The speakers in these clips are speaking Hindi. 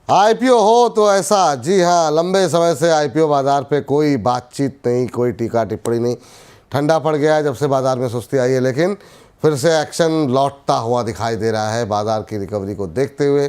आईपीओ हो तो ऐसा, जी हाँ, लंबे समय से आईपीओ बाजार पे कोई बातचीत नहीं, कोई टीका टिप्पणी नहीं। ठंडा पड़ गया है जब से बाजार में सुस्ती आई है, लेकिन फिर से एक्शन लौटता हुआ दिखाई दे रहा है। बाजार की रिकवरी को देखते हुए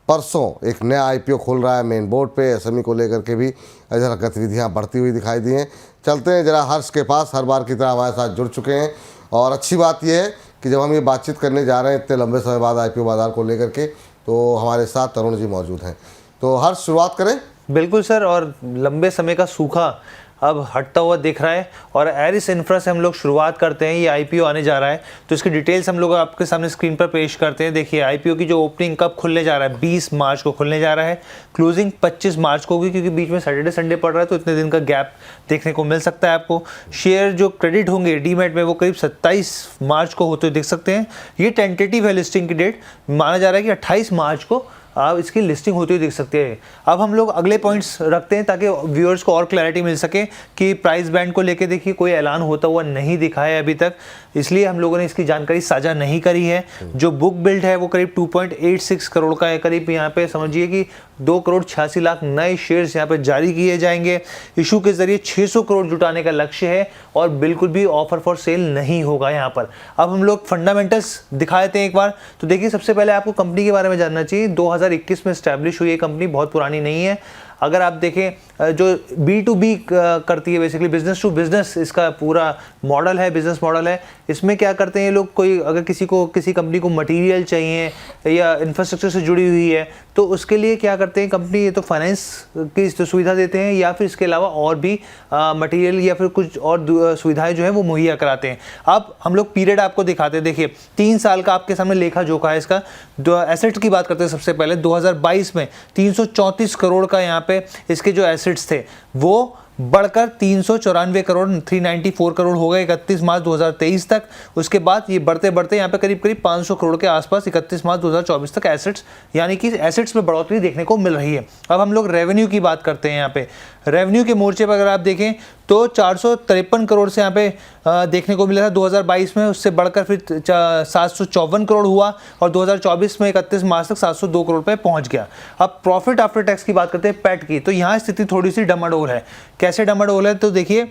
परसों एक नया आईपीओ खुल रहा है मेन बोर्ड पे। एसएमई को लेकर के भी जरा गतिविधियाँ बढ़ती हुई दिखाई दी हैं। चलते हैं जरा हर्ष के पास, हर बार की तरह हमारे साथ जुड़ चुके हैं। और अच्छी बात यह है कि जब हम ये बातचीत करने जा रहे हैं इतने लंबे समय बाद आईपीओ बाजार को लेकर के, तो हमारे साथ तरुण जी मौजूद हैं। तो हर्ष, शुरुआत करें। बिल्कुल सर, और लंबे समय का सूखा अब हटता हुआ दिख रहा है और एरिस इंफ्रा से हम लोग शुरुआत करते हैं। ये आईपीओ आने जा रहा है तो इसकी डिटेल्स हम लोग आपके सामने स्क्रीन पर पेश करते हैं। देखिए आईपीओ की जो ओपनिंग कब खुलने जा रहा है, 20 मार्च को खुलने जा रहा है। क्लोजिंग 25 मार्च को होगी, क्योंकि बीच में सैटरडे संडे पड़ रहा है तो इतने दिन का गैप देखने को मिल सकता है आपको। शेयर जो क्रेडिट होंगे डीमैट में वो करीब 27 मार्च को होते देख सकते हैं। ये टेंटेटिव है लिस्टिंग की डेट, माना जा रहा है कि 28 मार्च को आप इसकी लिस्टिंग होती हुई देख सकते हैं। अब हम लोग अगले पॉइंट्स रखते हैं ताकि व्यूअर्स को और क्लैरिटी मिल सके कि प्राइस बैंड को लेके देखिए कोई ऐलान होता हुआ नहीं दिखा है अभी तक, इसलिए हम लोगों ने इसकी जानकारी साझा नहीं करी है। जो बुक बिल्ड है वो करीब 2.86 करोड़ का है। करीब यहाँ पे समझिए कि 2 करोड़ 86 लाख नए शेयर्स यहाँ पे जारी किए जाएंगे। इशू के जरिए 600 करोड़ जुटाने का लक्ष्य है और बिल्कुल भी ऑफर फॉर सेल नहीं होगा यहाँ पर। अब हम लोग फंडामेंटल्स दिखा देते हैं एक बार। तो देखिए सबसे पहले आपको कंपनी के बारे में जानना चाहिए। 2021 में स्टैब्लिश हुई ये कंपनी बहुत पुरानी नहीं है। अगर आप देखें जो B2B करती है, बेसिकली बिजनेस टू बिजनेस इसका पूरा मॉडल है, बिजनेस मॉडल है। इसमें क्या करते हैं ये लोग, कोई अगर किसी कंपनी को मटेरियल चाहिए या इंफ्रास्ट्रक्चर से जुड़ी हुई है तो उसके लिए क्या करते हैं कंपनी, ये तो फाइनेंस की सुविधा देते हैं या फिर इसके अलावा और भी मटेरियल या फिर कुछ और सुविधाएं जो है वो मुहैया कराते हैं। अब हम लोग पीरियड आपको दिखाते हैं। देखिए 3 साल का आपके सामने लेखा जोखा है इसका। एसेट्स की बात करते हैं सबसे पहले। 2022 में 334 करोड़ का यहाँ पे इसके जो एसेट्स थे वो बढ़कर 394 करोड़ 394 करोड़ हो गए 31 मार्च 2023 तक। उसके बाद ये बढ़ते बढ़ते यहाँ पे करीब 500 करोड़ के आसपास 31 मार्च 2024 तक एसेट्स, यानी कि एसेट्स में बढ़ोतरी देखने को मिल रही है। अब हम लोग रेवेन्यू की बात करते हैं। यहाँ पे रेवेन्यू के मोर्चे पर अगर आप देखें तो 453 करोड़ से यहाँ पे देखने को मिला था 2022 में, उससे बढ़कर फिर 754 करोड़ हुआ और 2024 में 31 मार्च तक 702 करोड़ पे पहुंच गया। अब प्रॉफिट आफ्टर टैक्स की बात करते हैं, पैट की, तो यहाँ स्थिति थोड़ी सी डमाडोल है। कैसे डमाडोल है, तो देखिए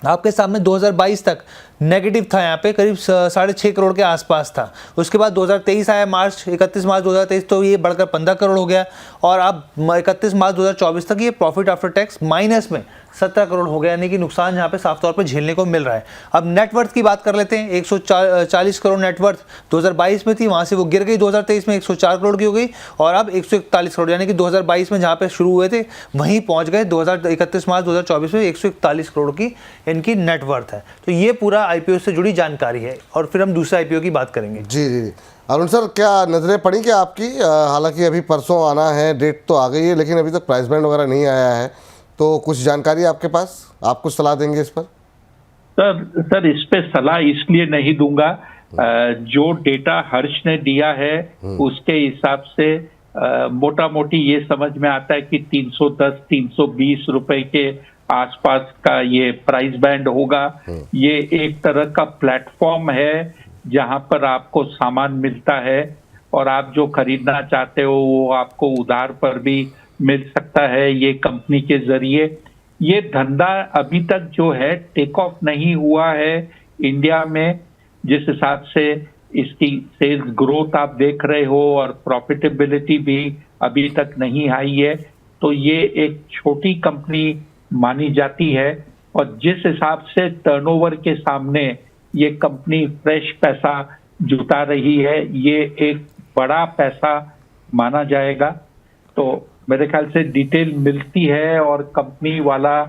आपके सामने 2022 तक नेगेटिव था, यहाँ पे करीब 6.5 करोड़ के आसपास था। उसके बाद 2023 आया, 31 मार्च 2023, तो ये बढ़कर 15 करोड़ हो गया और अब 31 मार्च 2024 तक ये प्रॉफिट आफ्टर टैक्स माइनस में 17 करोड़ हो गया, यानी कि नुकसान यहाँ पे साफ तौर पे झेलने को मिल रहा है। अब नेटवर्थ की बात कर लेते हैं। 140 करोड़ नेटवर्थ 2022 में थी, वहाँ से वो गिर गई 2023 में 104 करोड़ की हो गई और अब 141 करोड़, यानी कि 2022 में जहाँ पे शुरू हुए थे वहीं पहुँच गए। 31 मार्च 2024 में 141 करोड़ की इनकी नेटवर्थ है। तो ये पूरा आईपीओ से जुड़ी जानकारी है और फिर हम दूसरे आईपीओ की बात करेंगे। जी जी जी, अरुण सर, क्या नज़रें पड़ी क्या आपकी? हालांकि अभी परसों आना है, डेट तो आ गई है, लेकिन अभी तक प्राइस बैंड वगैरह नहीं आया है, तो कुछ जानकारी आपके पास, आप कुछ सलाह देंगे इस पर? सर इस पे सलाह इसलिए नहीं दूंगा, जो डेटा हर्ष ने दिया है उसके हिसाब से मोटा मोटी ये समझ में आता है कि 310-320 रुपए के आसपास का ये प्राइस बैंड होगा। ये एक तरह का प्लेटफॉर्म है जहां पर आपको सामान मिलता है और आप जो खरीदना चाहते हो वो आपको उधार पर भी मिल सकता है ये कंपनी के जरिए। ये धंधा अभी तक जो है टेक ऑफ नहीं हुआ है इंडिया में, जिस हिसाब से इसकी सेल्स ग्रोथ आप देख रहे हो और प्रॉफिटेबिलिटी भी अभी तक नहीं आई है, तो ये एक छोटी कंपनी मानी जाती है। और जिस हिसाब से टर्नओवर के सामने ये कंपनी फ्रेश पैसा जुटा रही है, ये एक बड़ा पैसा माना जाएगा। तो मेरे ख्याल से डिटेल मिलती है और कंपनी वाला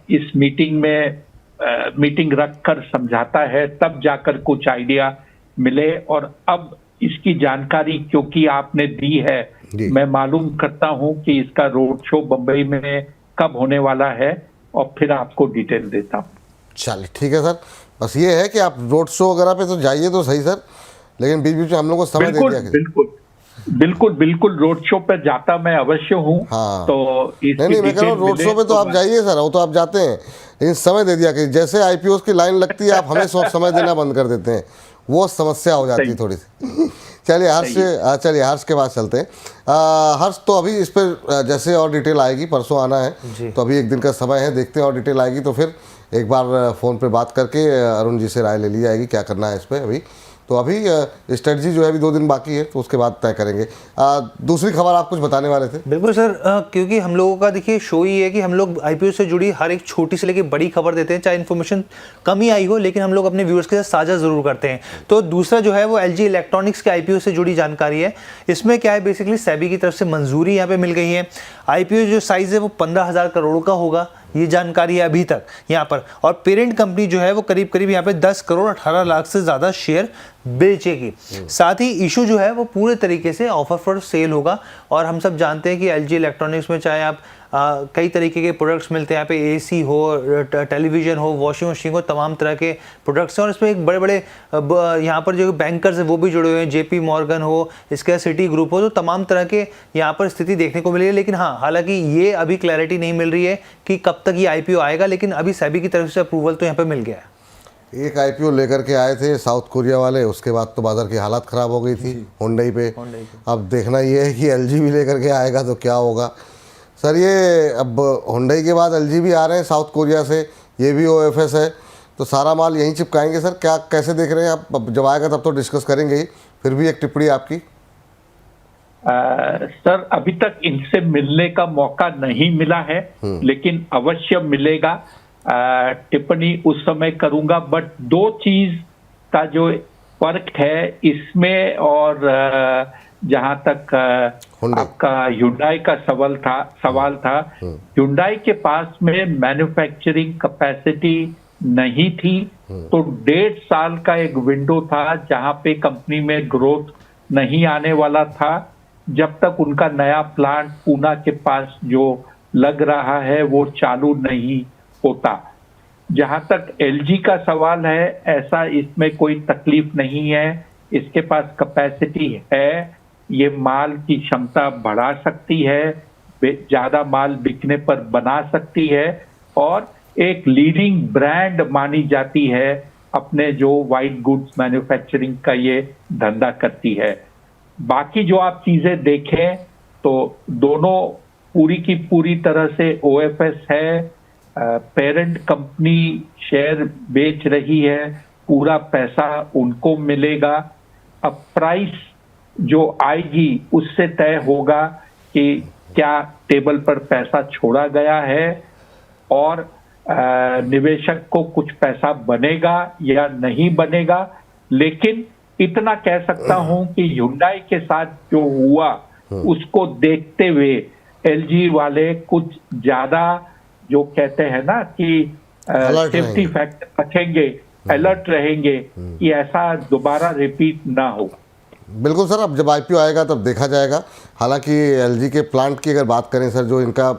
इस मीटिंग रखकर समझाता है, तब जाकर कुछ आइडिया मिले। और अब इसकी जानकारी क्योंकि आपने दी है, मैं मालूम करता हूं कि इसका रोड शो बंबई में कब होने वाला है और फिर आपको डिटेल देता हूं। चलिए ठीक है सर, बस ये है कि आप रोड शो वगैरह पे तो जाइए तो सही सर, लेकिन बीच बीच में हम लोग को समय दे दिया। बिल्कुल रोड शो पे जाता मैं अवश्य हूँ। हाँ, तो नहीं मैं कह रहा हूँ रोड शो पे तो आप जाइए सर, वो तो आप जाते हैं, लेकिन समय दे दिया कि जैसे आईपीओ की लाइन लगती है आप हमें समय देना बंद कर देते हैं। वो समस्या हो जाती है सही। थोड़ी सी। चलिए हर्ष, चलिए हर्ष के पास चलते हैं। हर्ष, तो अभी इस पर जैसे और डिटेल आएगी, परसों आना है तो अभी एक दिन का समय है, देखते हैं और डिटेल आएगी तो फिर एक बार फ़ोन पे बात करके अरुण जी से राय ले ली जाएगी क्या करना है इस पर। अभी तो अभी स्ट्रेटजी जो है अभी 2 दिन बाकी है तो उसके बाद तय करेंगे। दूसरी खबर आप कुछ बताने वाले थे? बिल्कुल सर, क्योंकि हम लोगों का देखिए शो ही है कि हम लोग आईपीओ से जुड़ी हर एक छोटी से लेकर बड़ी खबर देते हैं, चाहे इन्फॉर्मेशन कम ही आई हो लेकिन हम लोग अपने व्यूअर्स के साथ साझा जरूर करते हैं। तो दूसरा जो है वो एलजी इलेक्ट्रॉनिक्स के आईपीओ से जुड़ी जानकारी है। इसमें क्या है, बेसिकली सेबी की तरफ से मंजूरी यहाँ पे मिल गई है। आईपीओ जो साइज है वो 15,000 करोड़ का होगा, ये जानकारी है अभी तक यहाँ पर। और पेरेंट कंपनी जो है वो करीब करीब यहाँ पे 10 करोड़ 18 लाख से ज़्यादा शेयर बेचेगी। साथ ही इशू जो है वो पूरे तरीके से ऑफर फॉर सेल होगा। और हम सब जानते हैं कि एलजी इलेक्ट्रॉनिक्स में चाहे आप कई तरीके के प्रोडक्ट्स मिलते हैं, यहाँ पे एसी हो, टेलीविज़न हो, वॉशिंग मशीन हो, तमाम तरह के प्रोडक्ट्स हैं। और इसमें एक बड़े बड़े यहाँ पर जो बैंकर्स हैं वो भी जुड़े हुए हैं, जेपी मॉर्गन हो, इसके सिटी ग्रुप हो, तो तमाम तरह के यहाँ पर स्थिति देखने को मिली है। लेकिन हाँ, हालांकि ये अभी क्लैरिटी नहीं मिल रही है कि कब तक ये आईपीओ आएगा, लेकिन अभी सेबी की तरफ से अप्रूवल तो यहाँ पर मिल गया है। एक आईपीओ लेकर के आए थे साउथ कोरिया वाले, उसके बाद तो बाजार की हालत ख़राब हो गई थी हुंडई पे। अब देखना ये है कि एलजी भी लेकर के आएगा तो क्या होगा। सर ये अब हुंडई के बाद एलजी भी आ रहे हैं साउथ कोरिया से, ये भी ओएफएस है, तो सारा माल यहीं चिपकाएंगे सर, क्या कैसे देख रहे हैं आप? अब जब आएगा तब तो डिस्कस करेंगे ही, फिर भी एक टिप्पणी आपकी। सर अभी तक इनसे मिलने का मौका नहीं मिला है, लेकिन अवश्य मिलेगा। टिप्पणी उस समय करूंगा। बट 2 चीज का जो फर्क है इसमें और जहां तक आपका Hyundai का सवाल था, Hyundai के पास में मैन्युफैक्चरिंग कैपेसिटी नहीं थी, तो 1.5 साल का एक विंडो था जहां पे कंपनी में ग्रोथ नहीं आने वाला था, जब तक उनका नया प्लांट पूना के पास जो लग रहा है वो चालू नहीं होता। जहां तक एलजी का सवाल है, ऐसा इसमें कोई तकलीफ नहीं है, इसके पास कैपेसिटी है, ये माल की क्षमता बढ़ा सकती है, ज्यादा माल बिकने पर बना सकती है और एक लीडिंग ब्रांड मानी जाती है, अपने जो वाइट गुड्स मैन्युफैक्चरिंग का ये धंधा करती है। बाकी जो आप चीजें देखें तो दोनों पूरी की पूरी तरह से ओएफएस है, पेरेंट कंपनी शेयर बेच रही है, पूरा पैसा उनको मिलेगा। अब प्राइस जो आएगी उससे तय होगा कि क्या टेबल पर पैसा छोड़ा गया है और निवेशक को कुछ पैसा बनेगा या नहीं बनेगा। लेकिन इतना कह सकता हूं कि Hyundai के साथ जो हुआ उसको देखते हुए एलजी वाले कुछ ज्यादा, जो कहते हैं ना कि सेफ्टी फैक्टर रखेंगे, अलर्ट रहेंगे कि ऐसा दोबारा रिपीट ना हो। बिल्कुल सर, अब जब आईपीओ आएगा तब देखा जाएगा। हालांकि एलजी के प्लांट की अगर बात करें सर, जो इनका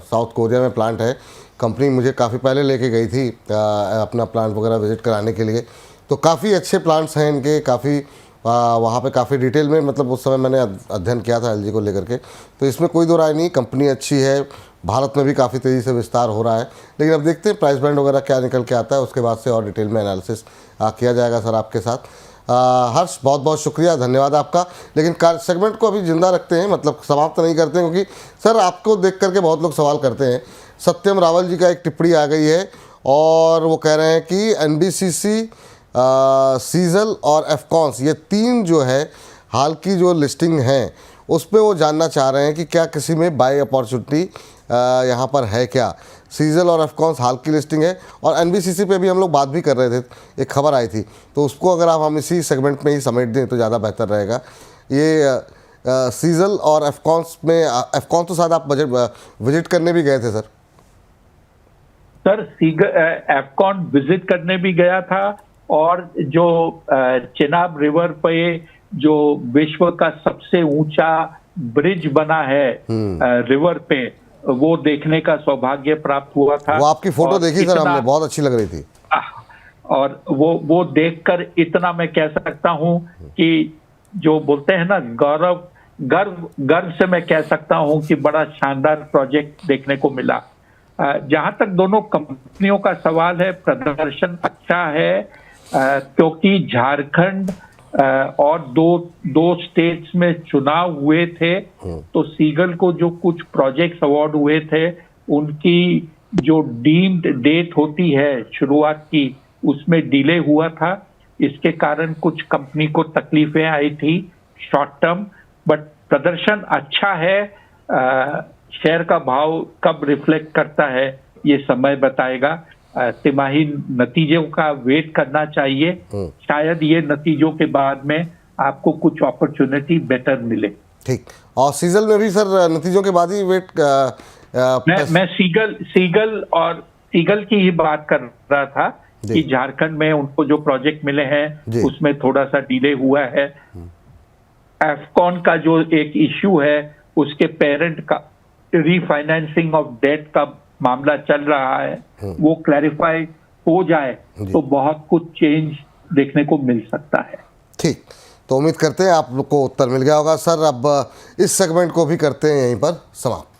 साउथ कोरिया में प्लांट है, कंपनी मुझे काफ़ी पहले लेके गई थी अपना प्लांट वगैरह विजिट कराने के लिए, तो काफ़ी अच्छे प्लांट्स हैं इनके, काफ़ी वहाँ पे काफ़ी डिटेल में, मतलब उस समय मैंने अध्ययन किया था एलजी को लेकर के, तो इसमें कोई दो राय नहीं, कंपनी अच्छी है, भारत में भी काफ़ी तेज़ी से विस्तार हो रहा है। लेकिन अब देखते हैं प्राइस बैंड वगैरह क्या निकल के आता है, उसके बाद से और डिटेल में एनालिसिस किया जाएगा सर आपके साथ। हर्ष, बहुत बहुत शुक्रिया, धन्यवाद आपका। लेकिन सेगमेंट को अभी जिंदा रखते हैं, मतलब समाप्त नहीं करते हैं, क्योंकि सर आपको देख करके बहुत लोग सवाल करते हैं। सत्यम रावल जी का एक टिप्पणी आ गई है और वो कह रहे हैं कि एनबीसीसी, सीजल और एफकॉन्स, ये 3 जो है हाल की जो लिस्टिंग हैं उस पर वो जानना चाह रहे हैं कि क्या किसी में बाय अपॉर्चुनिटी यहाँ पर है क्या। सीजल और एफकॉन्स हाल की लिस्टिंग है और एनबीसीसी पे भी हम लोग बात भी कर रहे थे, एक खबर आई थी, तो उसको अगर आप हम इसी सेगमेंट में ही समेट दें तो ज़्यादा बेहतर रहेगा। ये सीजल और एफकॉन्स में, एफकॉन्स तो शायद आप विजिट करने भी गए थे सर। सर एफकॉन विजिट करने भी गया था और जो चेनाब रिवर पे जो विश्व का सबसे ऊंचा ब्रिज बना है रिवर पे, वो देखने का सौभाग्य प्राप्त हुआ था। वो आपकी फोटो देखी सर हमने, बहुत अच्छी लग रही थी। और वो देखकर इतना मैं कह सकता हूं कि जो बोलते हैं ना, गर्व से मैं कह सकता हूं कि बड़ा शानदार प्रोजेक्ट देखने को मिला। जहां तक दोनों कंपनियों का सवाल है, प्रदर्शन अच्छा है। क्योंकि झारखंड और दो स्टेट्स में चुनाव हुए थे, तो सीगल को जो कुछ प्रोजेक्ट्स अवार्ड हुए थे उनकी जो डीम्ड डेट होती है शुरुआत की, उसमें डिले हुआ था। इसके कारण कुछ कंपनी को तकलीफें आई थी शॉर्ट टर्म, बट प्रदर्शन अच्छा है। शेयर का भाव कब रिफ्लेक्ट करता है ये समय बताएगा। तिमाही नतीजों का वेट करना चाहिए, शायद ये नतीजों के बाद में आपको कुछ अपॉर्चुनिटी बेटर मिले। ठीक, और सीजल में भी सर नतीजों के बाद ही वेट मैं सीगल की ही बात कर रहा था कि झारखंड में उनको जो प्रोजेक्ट मिले हैं उसमें थोड़ा सा डिले हुआ है। एफकॉन का जो एक इश्यू है, उसके पेरेंट का रीफाइनेंसिंग ऑफ डेट का मामला चल रहा है, वो क्लैरिफाई हो जाए तो बहुत कुछ चेंज देखने को मिल सकता है। ठीक, तो उम्मीद करते हैं आप लोग को उत्तर मिल गया होगा। सर अब इस सेगमेंट को भी करते हैं यहीं पर समाप्त।